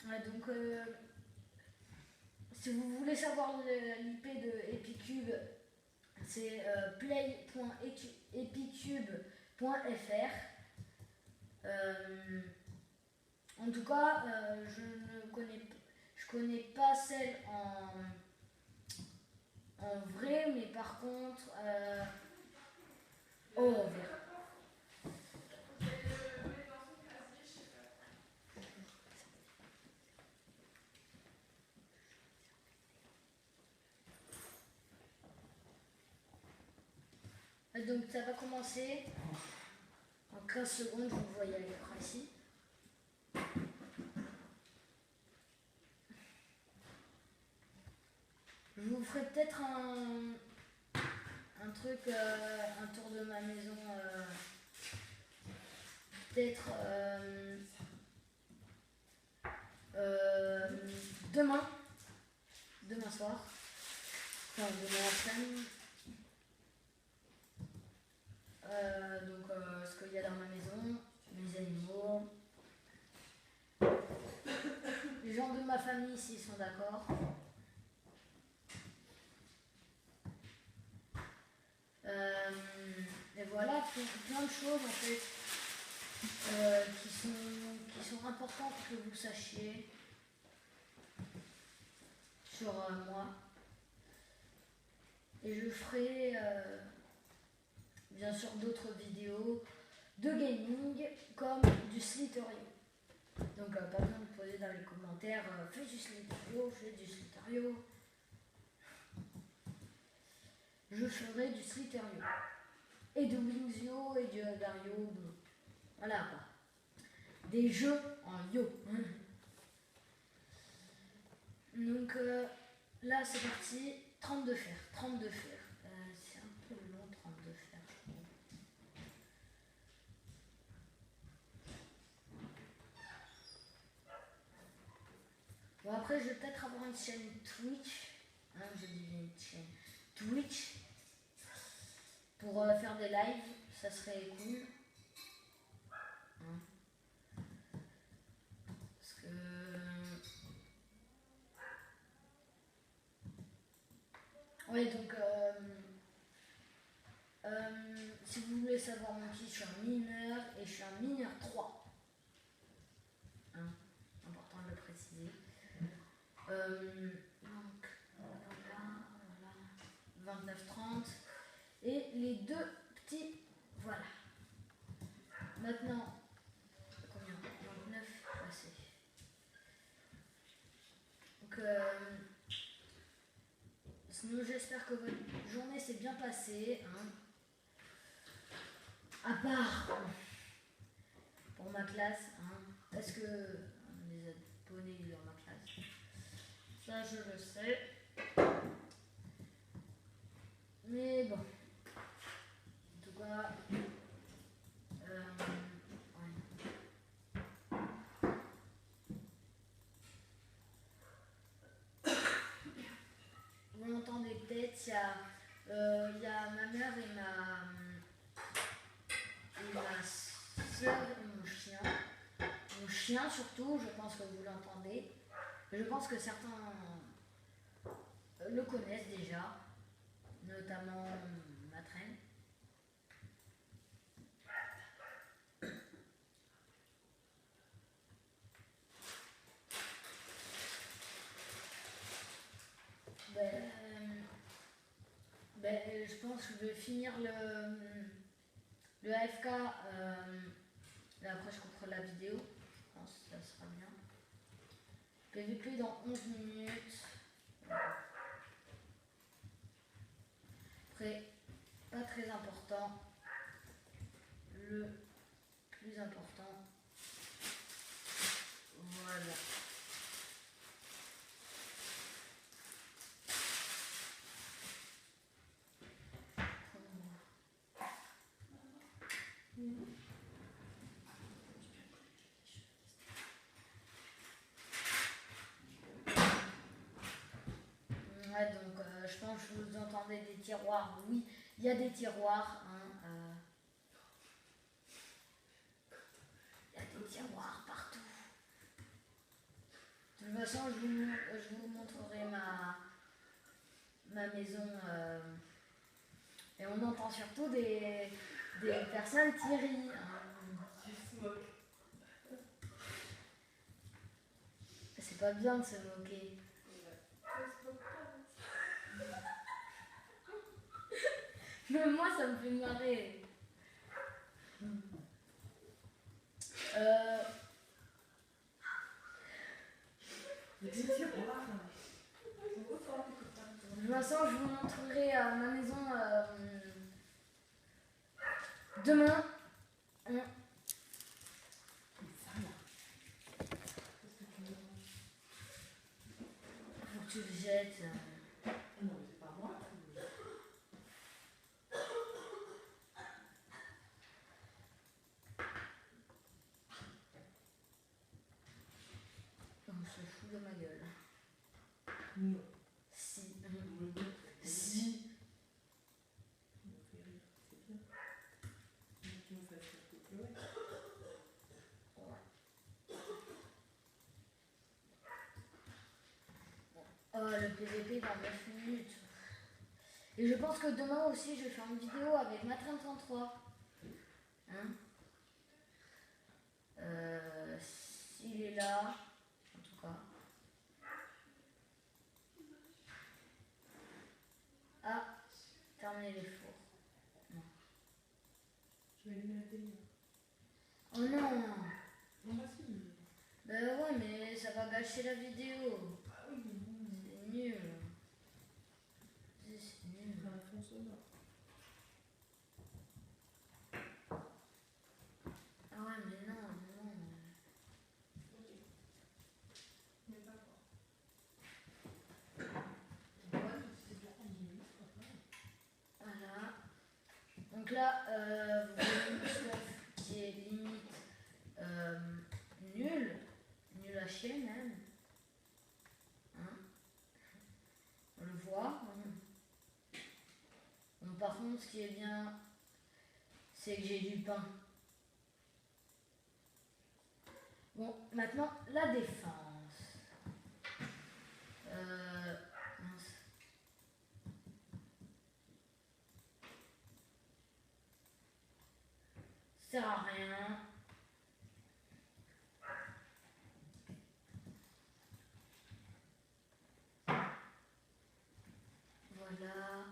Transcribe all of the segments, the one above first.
Donc, si vous voulez savoir l'IP de Epicube, c'est play.epicube.fr. En tout cas, je connais pas celle en vrai, mais par contre, on verra. Donc ça va commencer en 15 secondes, vous voyez à l'écran ici. Je vous ferai peut-être un truc, un tour de ma maison, peut-être demain soir, enfin demain après-midi. Donc ce qu'il y a dans ma maison, mes animaux, les gens de ma famille s'ils sont d'accord. Et voilà, plein de choses en fait qui sont importantes que vous sachiez sur moi. Et je ferai bien sûr d'autres vidéos de gaming comme du Slither.io. Donc pas besoin de poser dans les commentaires fais du Slither.io, fais du Slither.io. Je ferai du Slither.io et de Wings.io et du Dario. Voilà quoi. Des jeux en yo. Donc là c'est parti. 32 fer. 32 fer. C'est un peu long 32 fer. Bon après je vais peut-être avoir une chaîne Twitch. Je dis une chaîne Twitch. Pour faire des lives. Ça serait cool. Parce que... Ouais, donc si vous voulez savoir mon kit, je suis un mineur et je suis un mineur 3. Important de le préciser. Donc voilà, 29-30. Et les deux petits, voilà. Maintenant, combien 29 passé. Donc, sinon, j'espère que votre journée s'est bien passée. À part pour ma classe. Parce que les abonnés dans ma classe. Ça, je le sais. Mais bon. En tout cas. Vous entendez peut-être, il y a ma mère et ma soeur et mon chien. Mon chien surtout, je pense que vous l'entendez. Je pense que certains le connaissent déjà, notamment ma traîne. Je pense que je vais finir le AFK. Là après je couperai la vidéo. Je pense que ça sera bien. PVP dans 11 minutes. Après, pas très important. Le plus important. Voilà. Ouais, donc je pense que vous entendez des tiroirs. Oui, il y a des tiroirs. Il y a des tiroirs partout. façon, je vous montrerai ma maison. Et on entend surtout des personnes qui rient. C'est pas bien de se moquer. Même moi, ça me fait marrer. De toute façon, je vous montrerai ma maison demain. Faut que tu le jettes. Non, mais c'est pas moi. On se fout de ma gueule. Non. Si. Si. Tu me fais rire, c'est bien. Tu me fais surtout pleurer. Le PVP dans 9 minutes. Et je pense que demain aussi, je vais faire une vidéo avec ma 33. Hein, s'il est là, en tout cas. Ah, terminer les fours. Non. Je vais allumer la télé. Oh non! Non, bah si. Ben ouais, mais ça va gâcher la vidéo. Ah oui, mais bon. C'est nul. C'est nul. On a un fond sonore. Ah ouais, mais non, non. Ok. Mais pas quoi. Ouais, c'est bien 10 minutes, quoi. Voilà. Donc là, vous voyez une stuff qui est limite nulle. Nulle à chier même. Hein, on le voit. Bon, par contre, ce qui est bien, c'est que j'ai du pain. Bon, maintenant, la défense. Mince. Ça sert à rien. Voilà.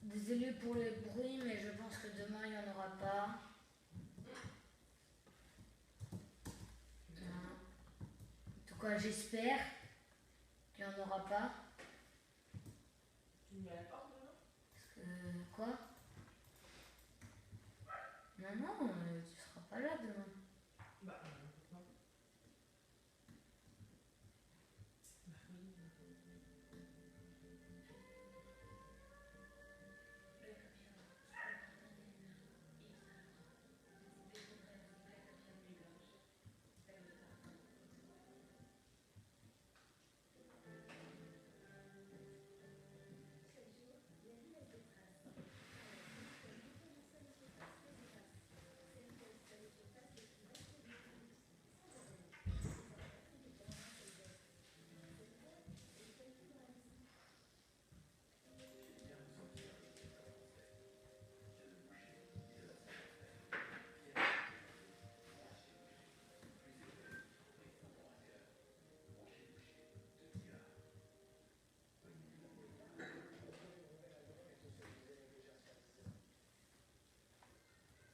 Désolé pour les bruits, mais je pense que demain il n'y en aura pas. Non. En tout cas, j'espère qu'il n'y en aura pas. Tu me mets la porte demain? Parce que. Quoi? Non, non, tu seras pas là demain. Bah, pourquoi? Mercredi.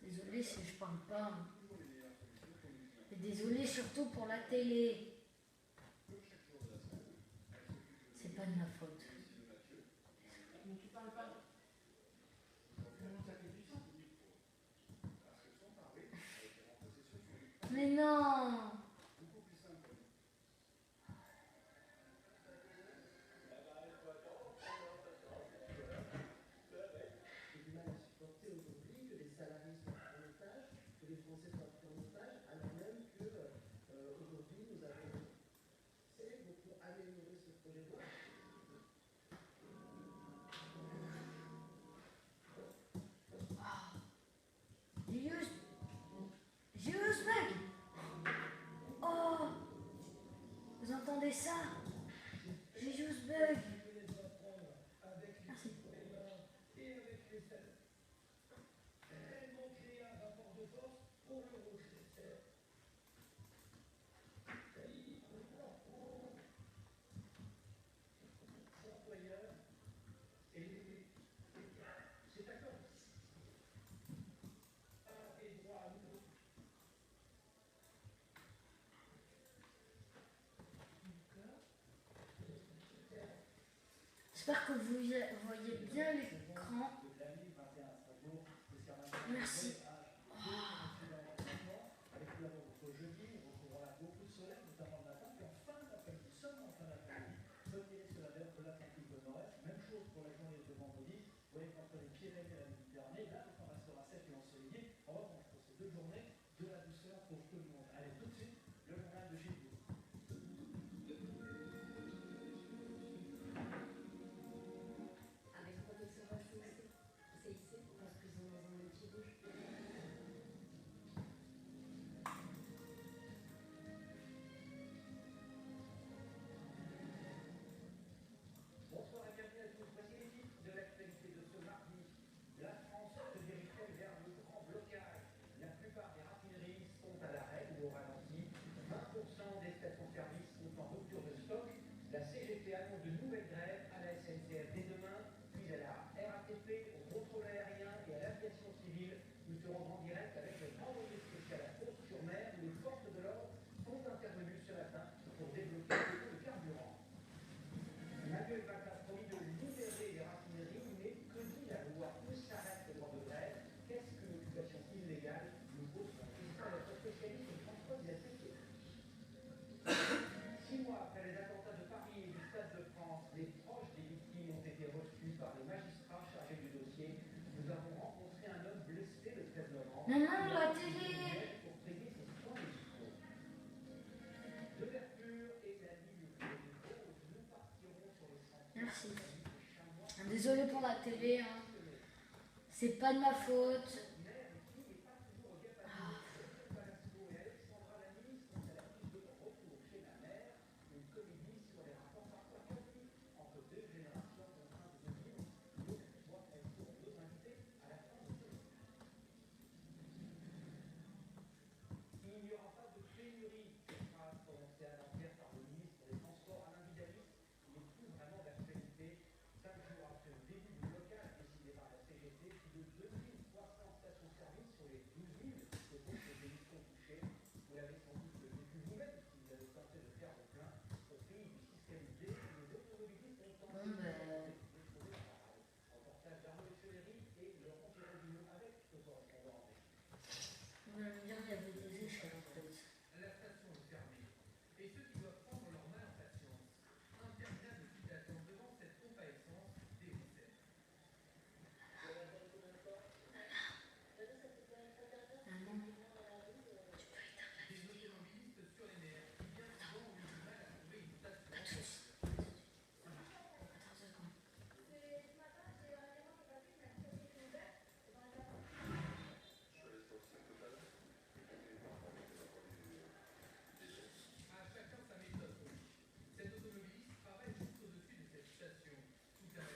Désolée si je parle pas. Et désolée surtout pour la télé. C'est pas de ma faute. Mais tu parles pas. Comment ça fait du sang? Mais non! Merci. J'espère que vous voyez bien l'écran. Merci. Avec professeur CIC, parce qu'ils sont dans un métier gauche. Bonsoir et bienvenue à tous. Voici les titres de l'actualité de ce mardi. La France se dirige-t-elle vers le grand blocage? La plupart des raffineries sont à l'arrêt ou au ralenti. 20% des stations-service sont en rupture de stock. La CGT annonce de nouvelles grèves à la SNCF dès demain, puis à la RATP, au contrôle aérien et à l'aviation civile. Nous serons en direct avec le grand envoyé spécial à Fos-sur-Mer où les forces de l'ordre sont intervenues ce matin pour débloquer le taux de carburant. Emmanuel Macron a promis de libérer les raffineries, mais que dit la loi? Où s'arrête le droit de grève? Qu'est-ce qu'une occupation illégale? Nous posons la question à notre spécialiste François Xavier. 6 mois après les attentats de Paris et du Stade de France, les proches des victimes ont été reçus par les magistrats chargés du dossier. Nous avons rencontré un homme blessé le 13 novembre. Maman, la télé. Pour payer ses soins médicaux. De Mercure et la ligne rose, nous partirons sur les sentiers. Merci. Désolée pour la télé, hein. C'est pas de ma faute.